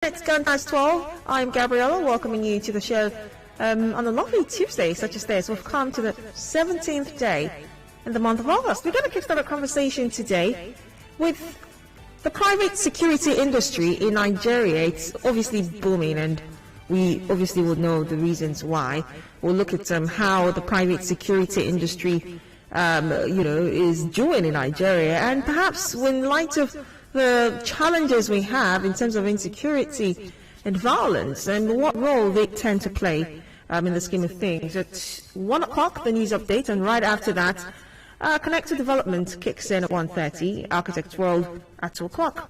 It's gone past 12. I'm Gabriella, welcoming you to the show on a lovely Tuesday such as this. We've come to the 17th day in the month of August. We're going to kickstart a conversation today with the private security industry in Nigeria. It's obviously booming, and we obviously will know the reasons why. We'll look at how the private security industry, is doing in Nigeria, and perhaps in light of the challenges we have in terms of insecurity and violence, and what role they tend to play in the scheme of things. At 1 o'clock, the news update, and right after that, Connected Development kicks in at 1:30, Architect's World at 2 o'clock.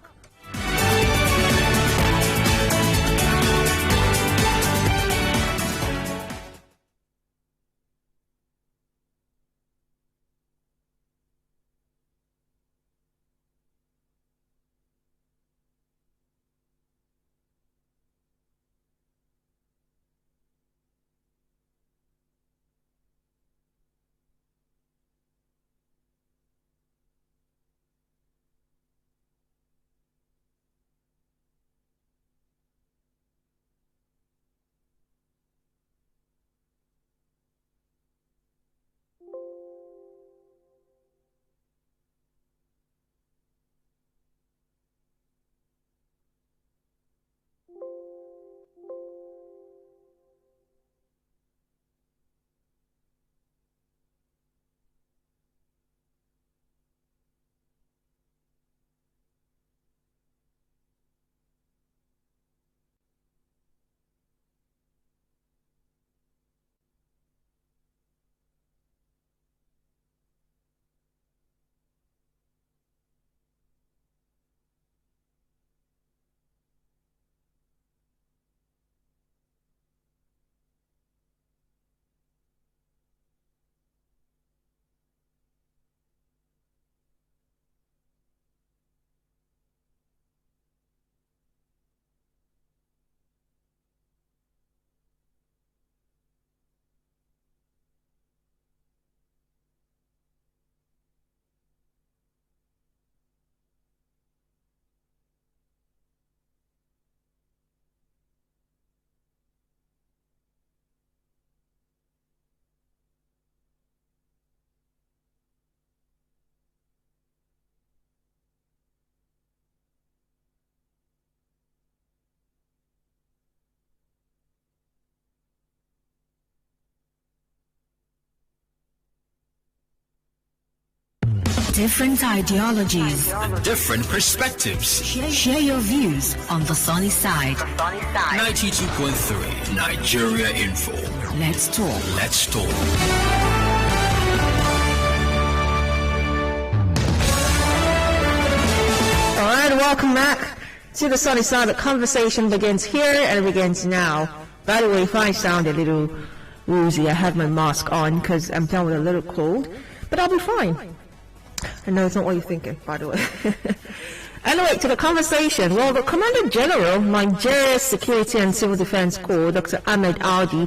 Different ideologies and different perspectives. Share your views on the sunny side. 92.3 Nigeria Info. Let's talk. Let's talk. All right, welcome back to the sunny side. The conversation begins here and it begins now. By the way, if I sound a little woozy, I have my mask on because I'm down with a little cold, but I'll be fine. I know it's not what you're thinking, by the way. Anyway, to the conversation. Well, the Commander General, Nigeria's Security and Civil Defense Corps, Dr. Ahmed Audi,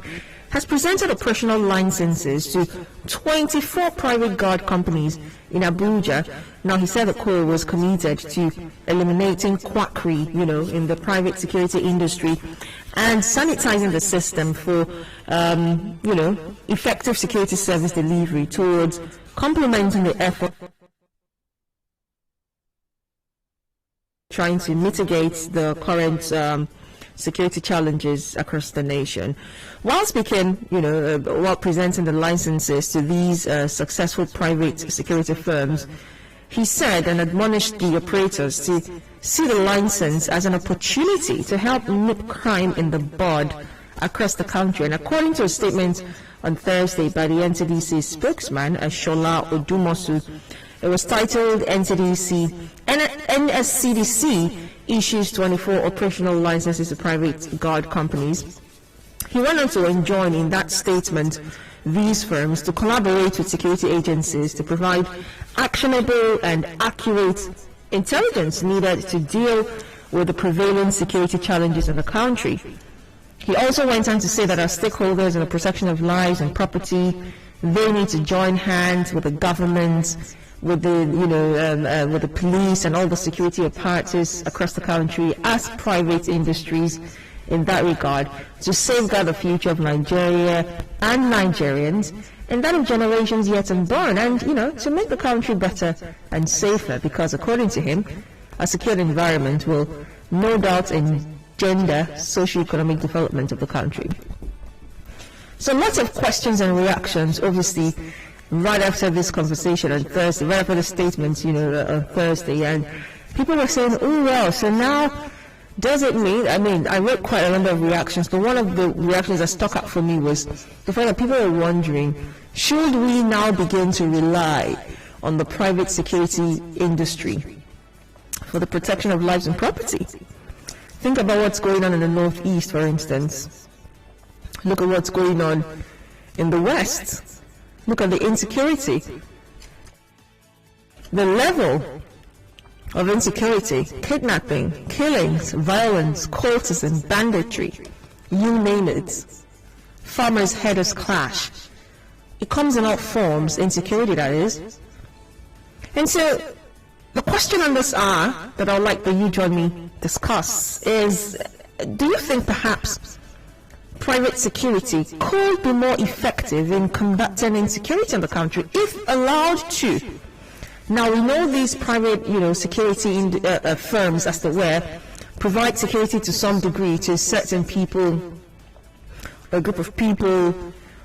has presented operational licenses to 24 private guard companies in Abuja. Now, he said the Corps was committed to eliminating quackery, in the private security industry and sanitizing the system for, effective security service delivery towards complementing the effort trying to mitigate the current security challenges across the nation. While speaking, while presenting the licenses to these successful private security firms, he said and admonished the operators to see the license as an opportunity to help nip crime in the bud across the country. And according to a statement on Thursday by the NCDC spokesman, Shola Odumosu, it was titled NSCDC issues 24 operational licenses to private guard companies. He went on to enjoin in that statement these firms to collaborate with security agencies to provide actionable and accurate intelligence needed to deal with the prevailing security challenges in the country. He also went on to say that as stakeholders in the protection of lives and property, they need to join hands with the government, with the with the police and all the security apparatus across the country as private industries in that regard, to safeguard the future of Nigeria and Nigerians, and that of generations yet unborn, and to make the country better and safer, because according to him, a secured environment will no doubt engender socio-economic development of the country. So lots of questions and reactions, obviously, right after this conversation on Thursday, right after the statement, on Thursday, and people were saying, oh well, so now does it mean, I wrote quite a number of reactions, but one of the reactions that stuck out for me was the fact that people were wondering, should we now begin to rely on the private security industry for the protection of lives and property? Think about what's going on in the Northeast, for instance. Look at what's going on in the West. Look at the insecurity. The level of insecurity, kidnapping, killings, violence, cultism, banditry, you name it. Farmers' headers clash. It comes in all forms, insecurity that is. And so, the question on this hour that I'd like that you join me discuss is, do you think perhaps private security could be more effective in combating insecurity in the country if allowed to? Now, we know these private, security firms, as it were, provide security to some degree to certain people, a group of people,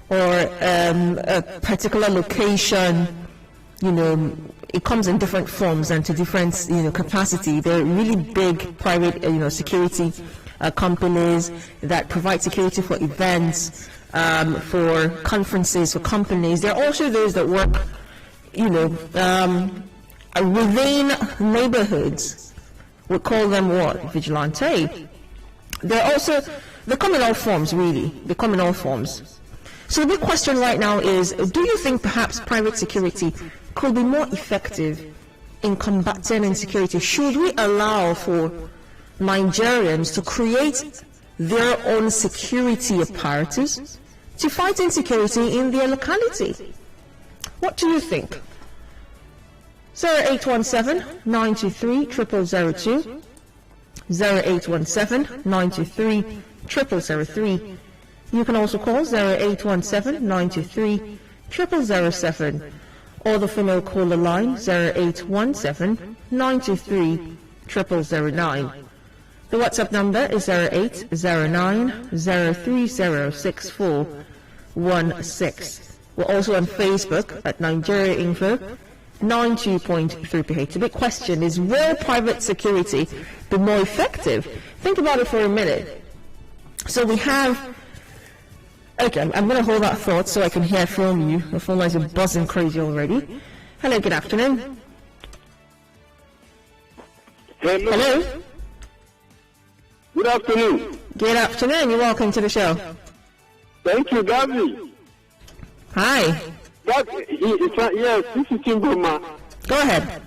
or a particular location. It comes in different forms and to different, capacity. They're really big private, security companies that provide security for events, for conferences, for companies. There are also those that work within neighborhoods. We call them what? Vigilante. They come in all forms, really. They come in all forms. So the big question right now is, do you think perhaps private security could be more effective in combating insecurity? Should we allow for Nigerians to create their own security apparatus to fight insecurity in their locality? What do you think? 0817-923-0002, 0817-923-0003. You can also call 0817-923-0007, or the female caller line 0817-923-0009. The WhatsApp number is 0809-030-6416. We're also on Facebook at Nigeria Info 92.3 PH. The big question is, will private security be more effective? Think about it for a minute. So we have, okay, I'm going to hold that thought so I can hear from you. The phone lines are buzzing crazy already. Hello, good afternoon. Hello. Good afternoon. Good afternoon. You're welcome to the show. Thank you, Gabby. Hi. Yes, this is Chingoma. Go ahead.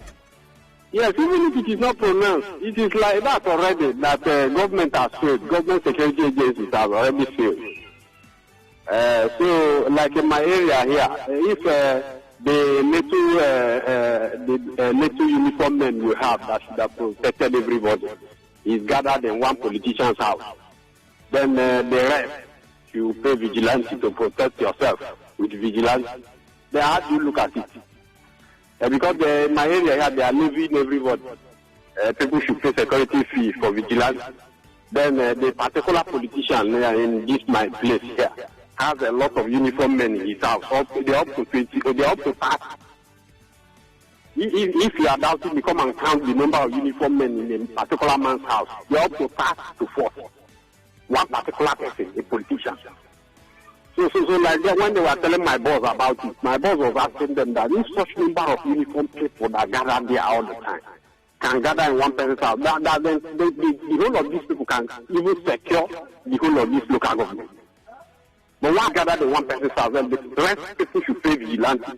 Yes, even if it is not pronounced, it is like that already, that government has failed. Government security agencies have already failed. So, like in my area here, if the little uniform men we have that should have protected everybody is gathered in one politician's house, then the rest, you pay vigilance to protect yourself with vigilance. Then how do you look at it? Because in my area here, they are leaving everybody. People should pay security fee for vigilance. Then the particular politician in this my place here has a lot of uniform men in his house. They're up to 20, they're up to 30. If you are doubting, come and count the number of uniform men in a particular man's house. They're up to 30 to 40. One particular person, a politician. So like that, when they were telling my boss about it, my boss was asking them that if such number of uniform people that gather there all the time can gather in one person's house, then the whole of these people can even secure the whole of this local government. But why gather in one person's house? Then the rest people should pay vigilante.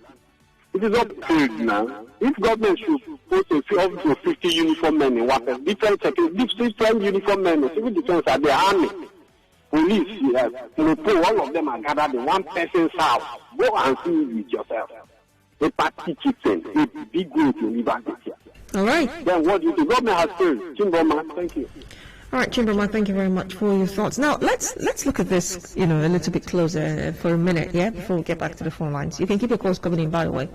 It is not paid now. If government should post up to 50 uniform men in one person, different uniform men, civil defense are the army. Police, yes, all of them are gathered in one person's house. Go and see it with yourself. a party chieftain, a big way to live at this year. All right. Then what do the government has failed? Chimboma, thank you. All right, Chimboma, thank you very much for your thoughts. Now, let's look at this, a little bit closer for a minute, yeah, before we get back to the phone lines. You can keep your calls coming in, by the way.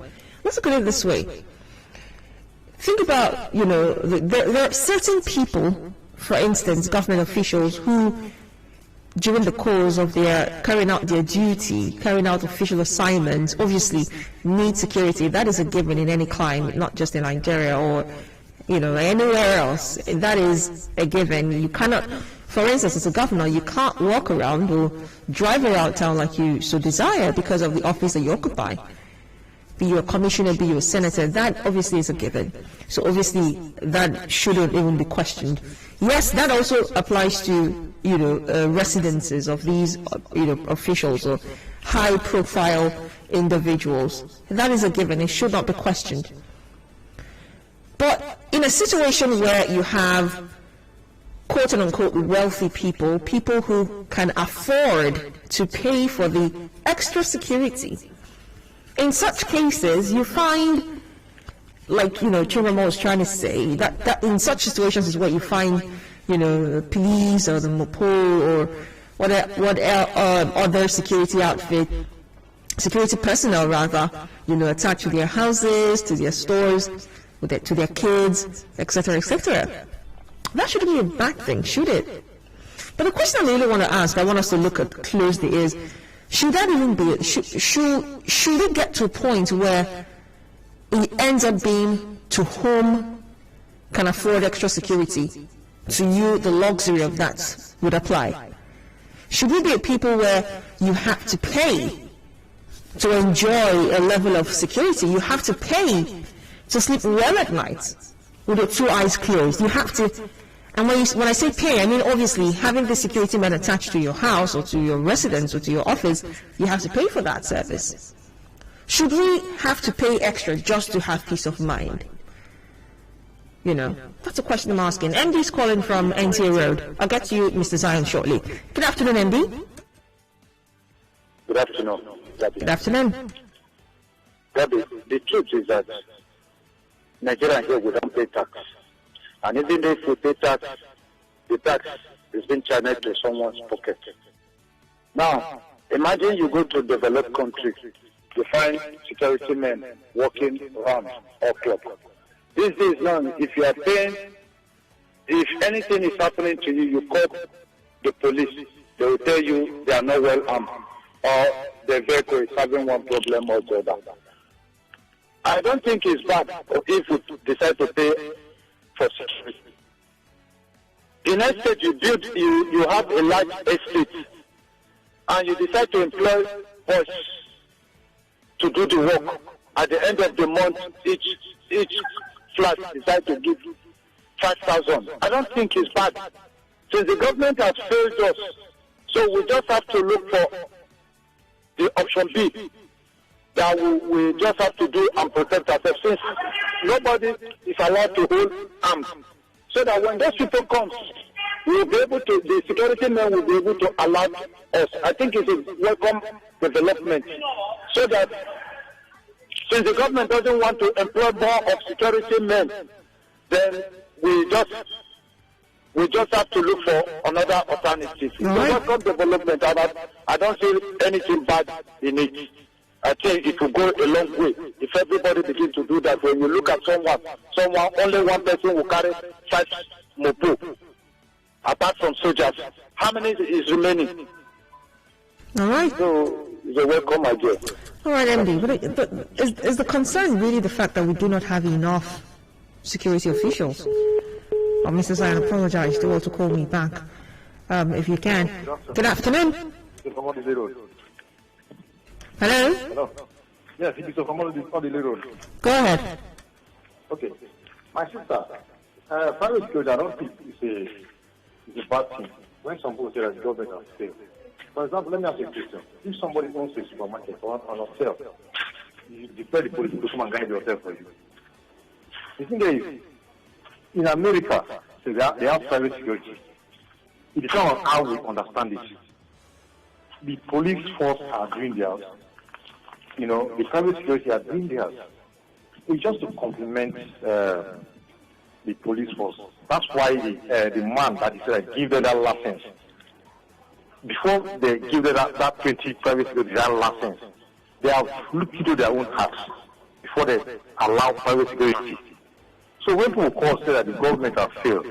Let's look at it this way. Think about, there are certain people, for instance, government officials who, during the course of their carrying out their duty, carrying out official assignments, obviously need security. That is a given in any climate, not just in Nigeria or anywhere else. That is a given. You cannot, for instance, as a governor, you can't walk around or drive around town like you so desire because of the office that you occupy. Be you a commissioner, be you a senator, that obviously is a given. So obviously that shouldn't even be questioned. Yes, that also applies to, residences of these, officials or high-profile individuals. That is a given. It should not be questioned. But in a situation where you have quote-unquote wealthy people, people who can afford to pay for the extra security, in such cases, you find, like, Chimamo was trying to say, that in such situations is where you find, police or the Mopo or what other security outfit, security personnel rather, attached to their houses, to their stores, to their kids, etc., etc. That shouldn't be a bad thing, should it? But the question I really want to ask, I want us to look at closely is, should that even be, should it get to a point where it ends up being to whom can afford extra security? To you, the luxury of that would apply. Should we be a people where you have to pay to enjoy a level of security? You have to pay to sleep well at night with your two eyes closed. You have to. And when I say pay, I mean obviously having the security men attached to your house or to your residence or to your office, you have to pay for that service. Should we have to pay extra just to have peace of mind? That's a question I'm asking. MD's calling from NTA Road. I'll get to you, Mr. Zion, shortly. Good afternoon, MD. Good afternoon. Good afternoon. Gabby, the truth is that Nigeria here we don't pay tax. And even if we pay tax, the tax is being channeled to someone's pocket. Now, imagine you go to a developed country, you find security men walking around all clock. These days now, if you are paying, if anything is happening to you, you call the police. They will tell you they are not well armed or the vehicle is having one problem or the other. I don't think it's bad if we decide to pay for security. In a state you have a large estate and you decide to employ us to do the work. At the end of the month, each flat decide to give 5,000. I don't think it's bad. Since the government has failed us, so we just have to look for the option B, that we just have to do and protect ourselves, since nobody is allowed to hold arms. So that when those people come, we'll be able to, the security men will be able to alert us. I think it's a welcome development. So that since the government doesn't want to employ more of security men, then we just have to look for another alternative. It's a welcome development, and I don't see anything bad in it. I think it will go a long way if everybody begins to do that. When you look at someone, only one person will carry 5 mopo, apart from soldiers. How many is remaining? All right. So it's a welcome idea. All right, MD. But is the concern really the fact that we do not have enough security officials? Oh, Mr. Zion, I apologize. You want to call me back if you can. Good afternoon. Hello? Hello. Yes, it is from all the road. Go ahead. Okay. My sister, private security, I don't think it's a bad thing. When some people say that the government has failed. For example, let me ask you a question. If somebody owns a supermarket or an hotel, you deploy the police to come and guide the hotel for you. The thing is, in America, so they have private security. It depends on how we understand it. The police force are doing theirs. the private security has been there. It's just to complement the police force. That's why the man that is give them that license. Before they give them that 20 private security that license, they have looked into their own hearts before they allow private security. So when people say that the government has failed,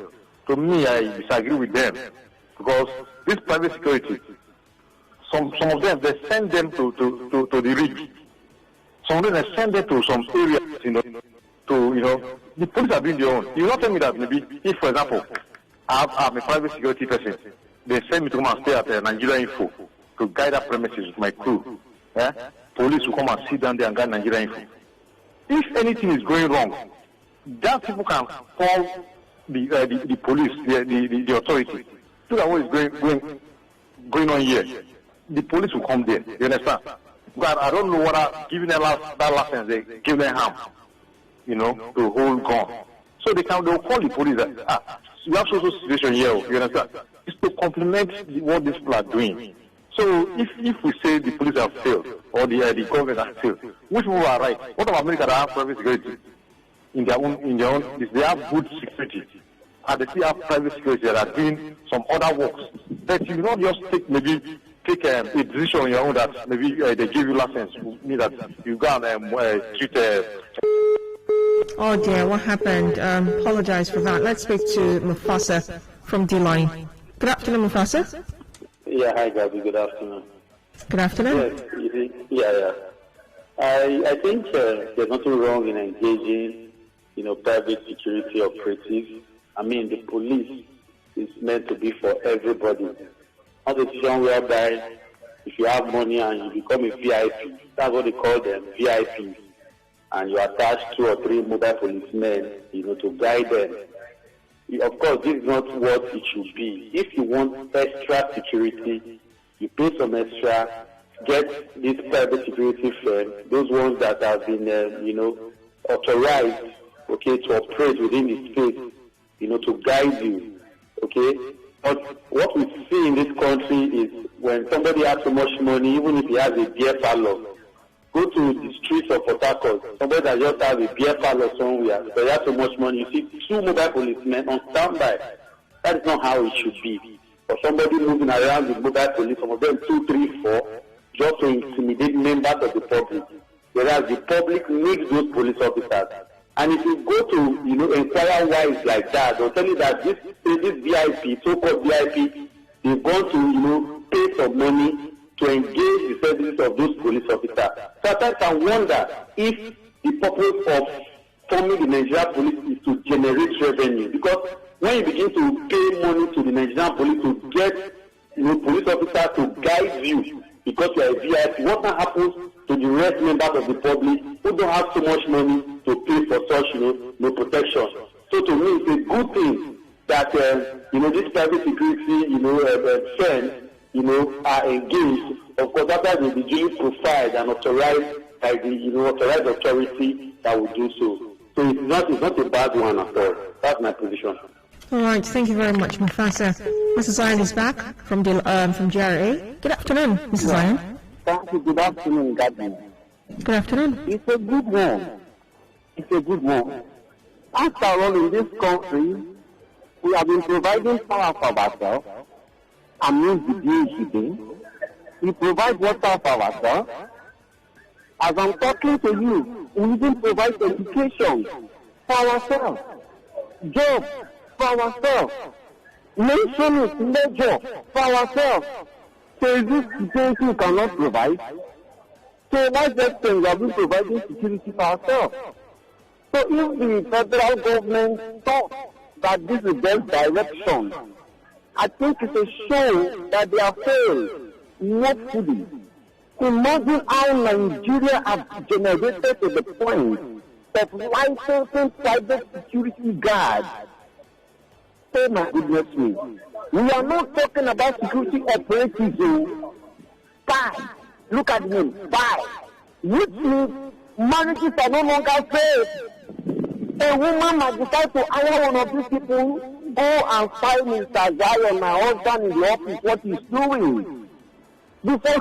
to me, I disagree with them, because this private security, some of them, they send them to the rig. Some of them, they send them to some areas, the police are doing their own. You not tell me that maybe, if, for example, I'm a private security person, they send me to come and stay at Nigeria Info to guide that premises with my crew. Yeah? Police will come and sit down there and guide Nigeria Info. If anything is going wrong, that people can call the police, the authority. Look at what is going on here. The police will come there. You understand? But I don't know whether giving them that license, they give them harm, to hold gun. So they'll call the police that, you have social situation here, you understand? It's to complement what these people are doing. So if we say the police have failed, or the government has failed, which people are right? What about America that have private security in their own, they have good security, and they still have private security that are doing some other works. But you not just take a decision on your own that maybe they give you license, mean that you go and treat Oh dear, what happened? Apologize for that. Let's speak to Mufasa from D-Line. Good afternoon, Mufasa. Yeah, hi, Gabby. Good afternoon. Good afternoon. Yes, I think there's nothing wrong in engaging, private security operatives. I mean, the police is meant to be for everybody. Not a situation whereby if you have money and you become a VIP, that's what they call them, VIPs, and you attach 2 or 3 mobile policemen, to guide them. Of course, this is not what it should be. If you want extra security, you pay some extra, get this private security firm, those ones that have been, authorized, to operate within the space, to guide you, But what we see in this country is when somebody has so much money, even if he has a beer parlor, go to the streets of Port Harcourt, somebody that just has a beer parlor somewhere, because he has so much money, you see 2 mobile policemen on standby. That is not how it should be. For somebody moving around with mobile police, some of them 2, 3, 4, just to intimidate members of the public. Whereas the public needs those police officers. And if you go to, inquire why it's like that, they'll tell you that this VIP, so-called VIP, they've gone to, pay some money to engage the services of those police officers. Sometimes I wonder if the purpose of forming the Nigerian police is to generate revenue. Because when you begin to pay money to the Nigerian police to get, police officers to guide you because you are a VIP, what happens to the rest members of the public who don't have so much money to pay for such, no protection? So to me, it's a good thing that, this private security, firms, are engaged. Of course, that will be duly profiled and authorized by the, authorized authority that will do so. So it's not a bad one at all. That's my position. All right, thank you very much, Mufasa. Mrs. Zion is back from GRA. Good afternoon, Mrs. Zion. Thank you. Good afternoon, Gabby. Good afternoon. It's a good one. After all, in this country, we have been providing power for ourselves. I mean, the DHD. We provide water for ourselves. As I'm talking to you, we even provide education for ourselves, jobs for ourselves, nation major for ourselves. So is this security we cannot provide? So why just saying we have been providing security for ourselves? So if the federal government thought that this is their direction, I think it's a show that they have failed woefully. Imagine how Nigeria has generated to the point of licensing private security guards. Oh my goodness me. We are not talking about security operatives. Spy. Look at me. Spy. Which means marriages are no longer safe. A woman might decide to hire one of these people, go and find Mr. Zion, my husband in the office, what he's doing. Before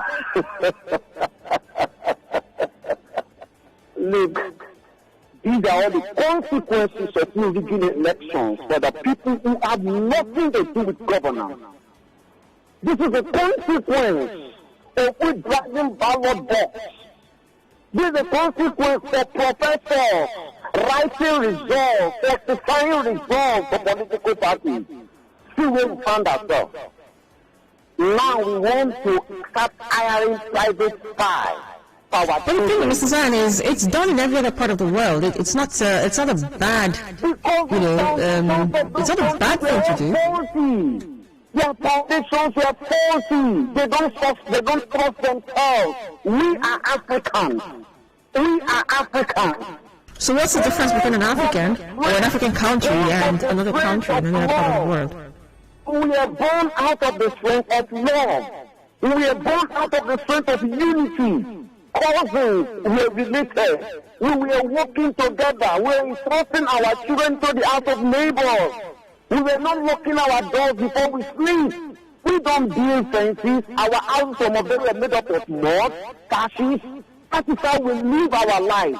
look, these are all the consequences of rigging elections for the people who have nothing to do with governance. This is a consequence of we dragging ballot box. This is a consequence for professors writing results, certifying results for political parties. See where we found ourselves. Now we want to start hiring private spies. But the thing, Mr. Zion, is it's done in every other part of the world. It's not a bad, it's not a bad thing to do. Their foundations were faulty. They don't trust themselves. We are Africans. So what's the difference between an African or an African country and another country in another part of the world? We are born out of the strength of love. We are born out of the strength of unity. Cousins were related. We were working together. We were entrusting our children to the house of neighbors. We were not locking our doors before we sleep. We don't build fences. Our houses, some of them were made up of mud, ashes. That is how we live our lives.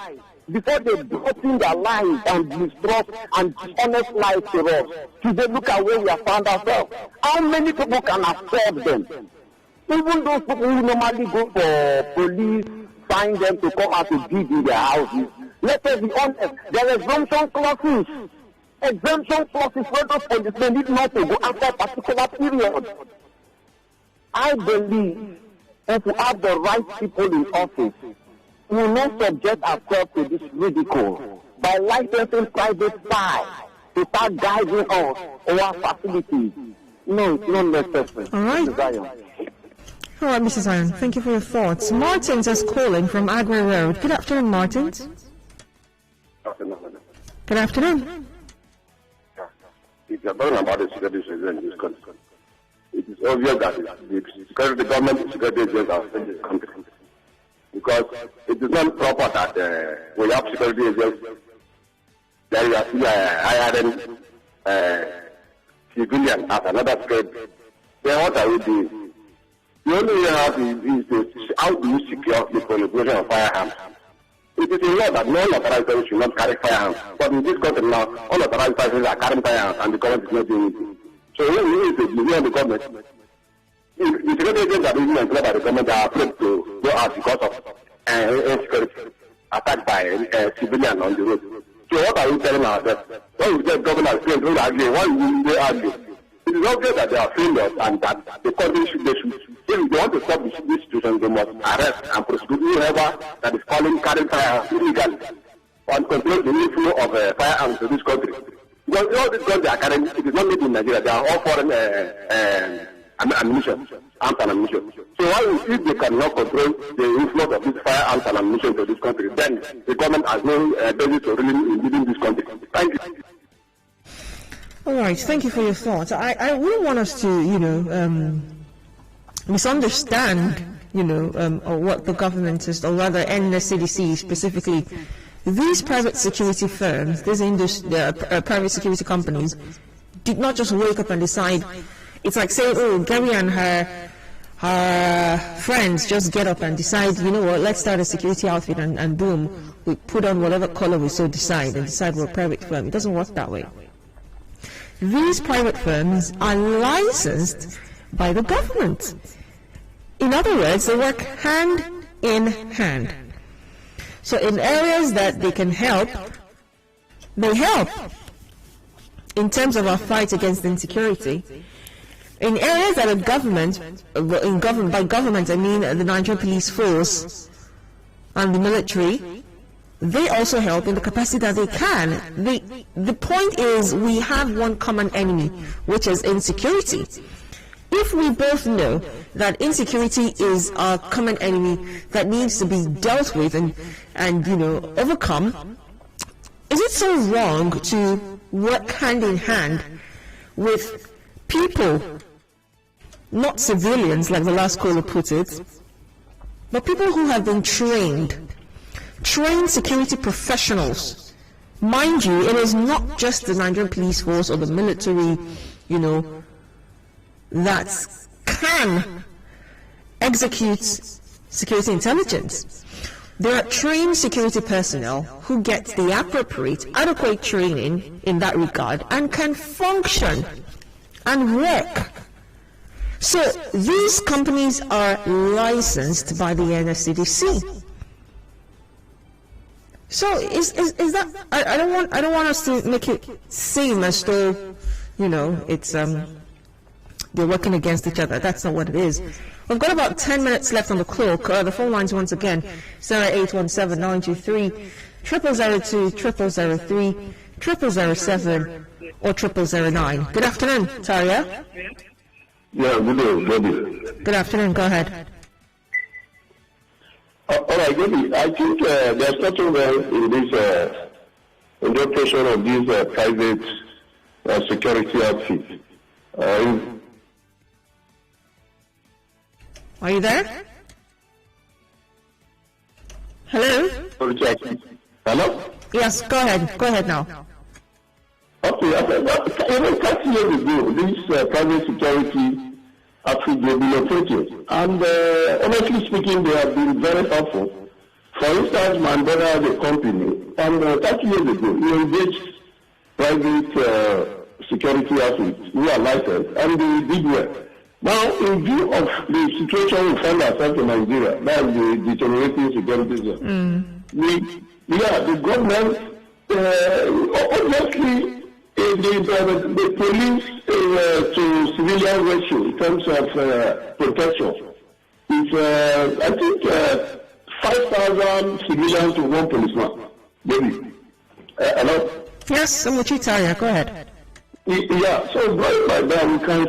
Before they brought in their lives and distrust and dishonest lies to us. Today, look at where we have found ourselves. How many people can afford them? Even those people who normally go for police, find them to come out to dig in their houses. Let us be honest, there are exemption clauses. Exemption clauses where those policemen need not to go after a particular period. I believe if we have the right people in office, we will not subject ourselves to this ridicule by licensing private spies to start guiding us or our facilities. No, it's not necessary. All right. All right, Mrs. Zion, thank you for your thoughts. Martins is calling from Agri Road. Good afternoon, Martins. Good afternoon. If you're talking about the security in this country, it is obvious that the government security agents are in this country. Because it is not proper that we have security agents that we are hiring civilians as another threat. Then what are we doing? The only way out is how do you secure the proliferation of firearms? It is a law that non-authorized persons should not carry firearms. But in this country now, unauthorized persons are carrying firearms and the government is not doing it. So when we need to believe the government, the security agents are being employed by the government are afraid to go out because of insecurity attacked by civilians on the road. So what are we telling ourselves? When we get government to argue, why will they argue? It is obvious that they are failures and that the country should, if they want to stop this situation, they must arrest and prosecute whoever that is carrying firearms illegally and control the inflow of firearms to this country. Because all these guns they are carrying, it is not made in Nigeria, they are all foreign ammunition, arms and ammunition. So if they cannot control the inflow of these firearms and ammunition to this country, then the government has no basis to really leading this country. Thank you. All right, thank you for your thoughts. I wouldn't want us to, misunderstand, or what the government is, or rather NSCDC specifically. These private security firms, these private security companies, did not just wake up and decide. It's like saying, oh, Gary and her friends just get up and decide, you know what, let's start a security outfit and boom, we put on whatever color we so decide we're a private firm. It doesn't work that way. These private firms are licensed by the government. In other words, they work hand in hand. So in areas that they can help, they help in terms of our fight against insecurity. In areas that are by government I mean the Nigerian police force and the military, they also help in the capacity that they can. The point is we have one common enemy, which is insecurity. If we both know that insecurity is a common enemy that needs to be dealt with and overcome, is it so wrong to work hand in hand with people, not civilians like the last caller put it, but people who have been trained security professionals? Mind you, it is not just the Nigerian police force or the military, that can execute security intelligence. There are trained security personnel who get the appropriate, adequate training in that regard and can function and work. So these companies are licensed by the NSCDC. So is that I don't want us to make it seem as though, you know, it's they're working against each other. That's not what it is. We've got about 10 minutes left on the clock. The phone lines once again, 0817-923-0002, 0003, 0007, or 0009. Good afternoon, Taria. Yeah, good day. Good afternoon, go ahead. All right, Gaby, I think there's nothing wrong in this, in the operation of these private security outfits. Are you there? Hello? Hello? Yes, go ahead. Go ahead now. Okay, even 30 years ago, these private security outfits have been operating. And honestly speaking, they have been very helpful. For instance, my brother has a company, and 30 years ago, he engaged private security outfits who are licensed, and they did well. Now, in view of the situation we find ourselves in Nigeria, that is the deteriorating security zone, the government, obviously, the police to civilian ratio in terms of protection is, I think, 5,000 civilians to one policeman. Maybe. Hello? Yes, I'm with you, Taria. Go ahead. Yeah, so going by that, we can...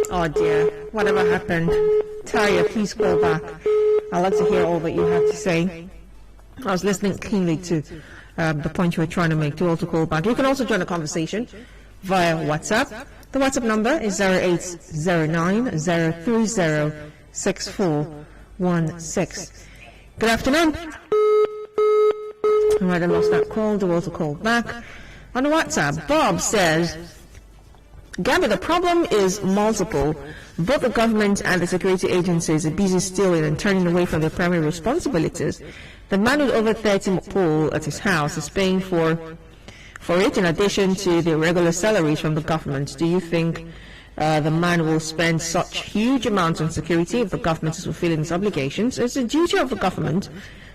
Oh dear, whatever happened? Taria, please call back. I'd like to hear all that you have to say. I was listening keenly to the point you were trying to make. To also call back. You can also join the conversation via WhatsApp. The WhatsApp number is 0809-030-6416. Good afternoon. All right, I lost that call. Do also call back. On the WhatsApp, Bob says, Gabby, the problem is multiple. Both the government and the security agencies are busy stealing and turning away from their primary responsibilities. The man with over 30 pool at his house is paying for it in addition to the regular salaries from the government. Do you think the man will spend such huge amounts on security if the government is fulfilling its obligations? It's the duty of the government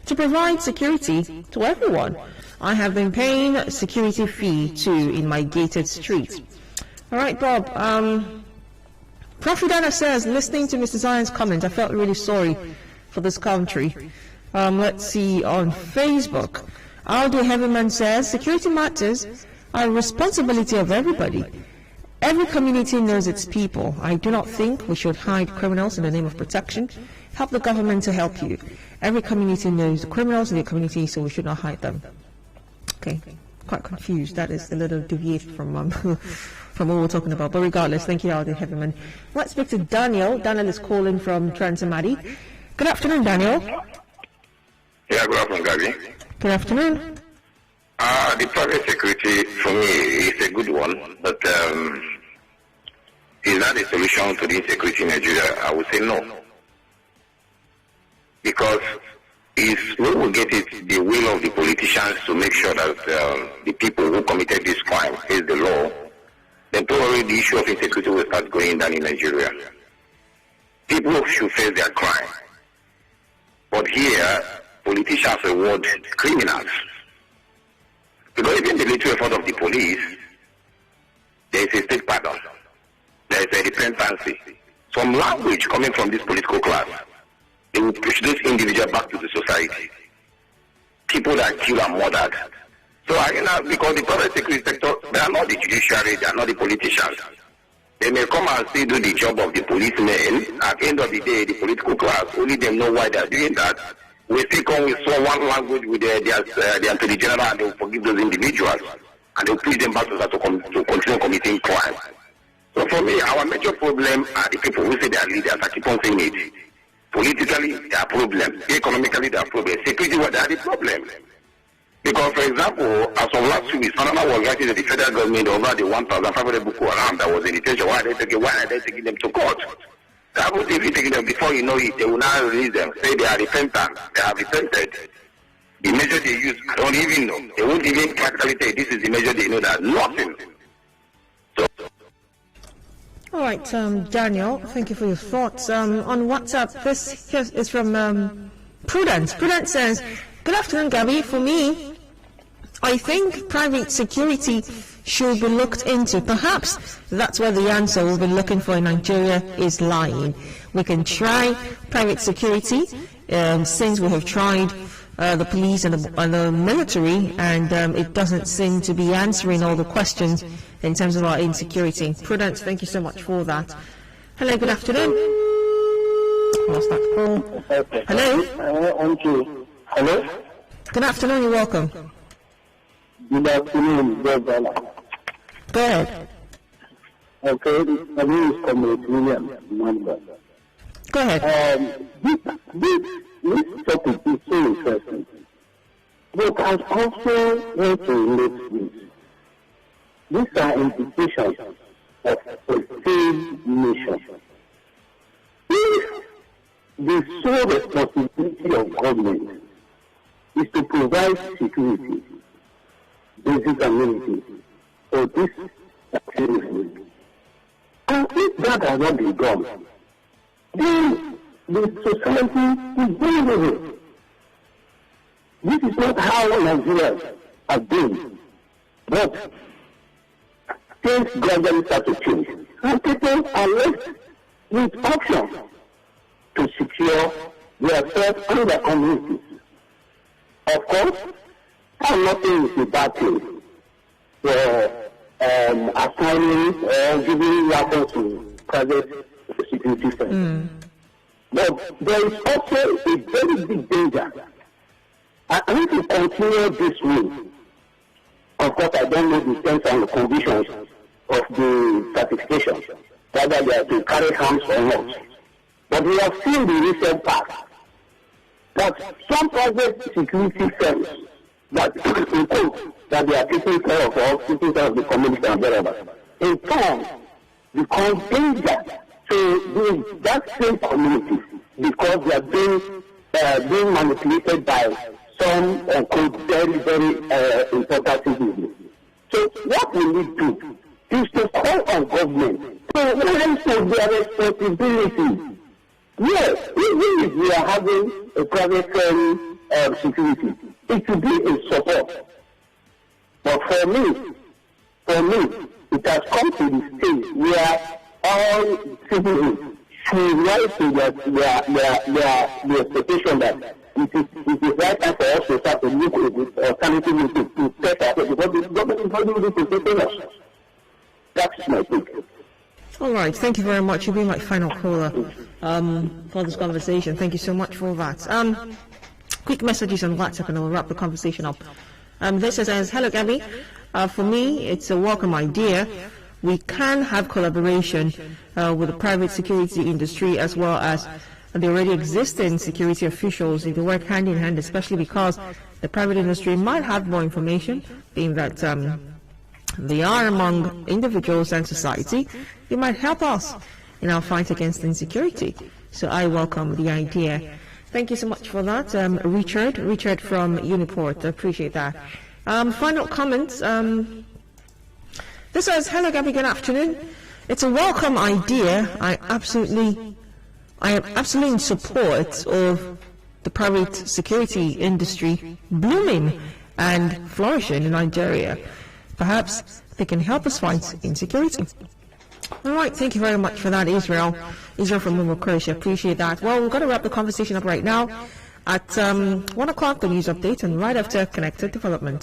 to provide security to everyone. I have been paying security fee too in my gated street. All right, Bob. Profidana says, listening to Mr. Zion's comment, I felt really sorry for this country. Let's see on Facebook. Aldo Heavyman says, security matters are a responsibility of everybody. Every community knows its people. I do not think we should hide criminals in the name of protection. Help the government to help you. Every community knows the criminals in the community, so we should not hide them. Okay, quite confused. That is a little deviated from from what we're talking about. But regardless, thank you, Aldi Heavyman. Let's speak to Daniel. Daniel is calling from Transamadi. Good afternoon, Daniel. Yeah, good afternoon, Gabby. Good afternoon. The private security, for me, is a good one, but is that a solution to the insecurity in Nigeria? I would say no. Because we will get it the will of the politicians to make sure that the people who committed this crime face the law, then probably the issue of insecurity will start going down in Nigeria. People should face their crime. But here, politicians reward criminals. Because even the little effort of the police, there is a state pardon. There is a repentancy. Some language coming from this political class, they will push this individual back to the society. People that kill and murdered. So because the private security sector, they are not the judiciary, they are not the politicians. They may come and still do the job of the policemen. At the end of the day, the political class, only them know why they are doing that. We still come with one language with the Attorney General, and they will forgive those individuals, and they will push them back to continue committing crime. So for me, our major problem are the people who say they are leaders. I keep on saying it. Politically, there are problems. Economically, there are problems. Security, they are the problem. Because, for example, as of last week, Sonoma was writing to the federal government over the 1,500 Boko Haram that was in detention. Why are they taking them to court? haven't even taken them. Before you know it, they will now release them. Say they are repentant. They have repented. The measure they use, I don't even know. They won't even practically say this is the measure they know. That nothing. So. All right, Daniel, thank you for your thoughts. On WhatsApp, this here is from Prudence. Prudence says, "Good afternoon, Gabby. For me, I think private security should be looked into. Perhaps that's where the answer we've been looking for in Nigeria is lying. We can try private security since we have tried the police and the military, and it doesn't seem to be answering all the questions in terms of our insecurity." Prudence, thank you so much for that. Hello, good afternoon. Lost that call. Hello? Hello? Good afternoon, you're welcome. Good afternoon, Gabriella. Go ahead. Okay, my name is Comrade William Manda. Go ahead. This topic is so interesting. But I also want to relate this. These are implications of a failed nation. If the sole responsibility of government is to provide security, basic amenities for this activity, and if that has not been done, then the society is vulnerable. This is not how Nigerians have been. But things gradually start to change. And people are left with options to secure themselves and their communities. Of course, I'm not saying it's a bad thing for assigning or giving weapons to private security firms. But there is also a very big danger. And if you continue this way, of course, I don't know the terms and conditions of the certification, whether they are to carry arms or not. But we have seen the recent past that some private security firms that that they are taking care of us, taking care of the community and whatever, in turn become danger to that same community because they are being manipulated by some very, very important individuals. So what we need to do is to call on government to rise to their responsibility. Yes, even if we are having a private security, it should be in support. But for me, it has come to the stage where all citizens should rise to their expectation that it is right time for us to start to look at this alternative to test ourselves because the government is not able to take us. That's my take. All right, thank you very much. You'll be my final caller for this conversation. Thank you so much for that. Quick messages on WhatsApp and I'll wrap the conversation up. This says, "Hello Gabby, for me it's a welcome idea. We can have collaboration with the private security industry as well as the already existing security officials if they work hand in hand, especially because the private industry might have more information, being that they are among individuals and society. They might help us in our fight against insecurity. So I welcome the idea." Thank you so much for that, Richard from Uniport. I appreciate that. Final comments. This says, "Hello Gabby, good afternoon. It's a welcome idea. I am absolutely in support of the private security industry blooming and flourishing in Nigeria. Perhaps they can help us fight insecurity." All right, thank you very much for that, Israel. Israel from Croatia, appreciate that. Well, we're going to wrap the conversation up right now at 1 o'clock, the news update, and right after Connected Development.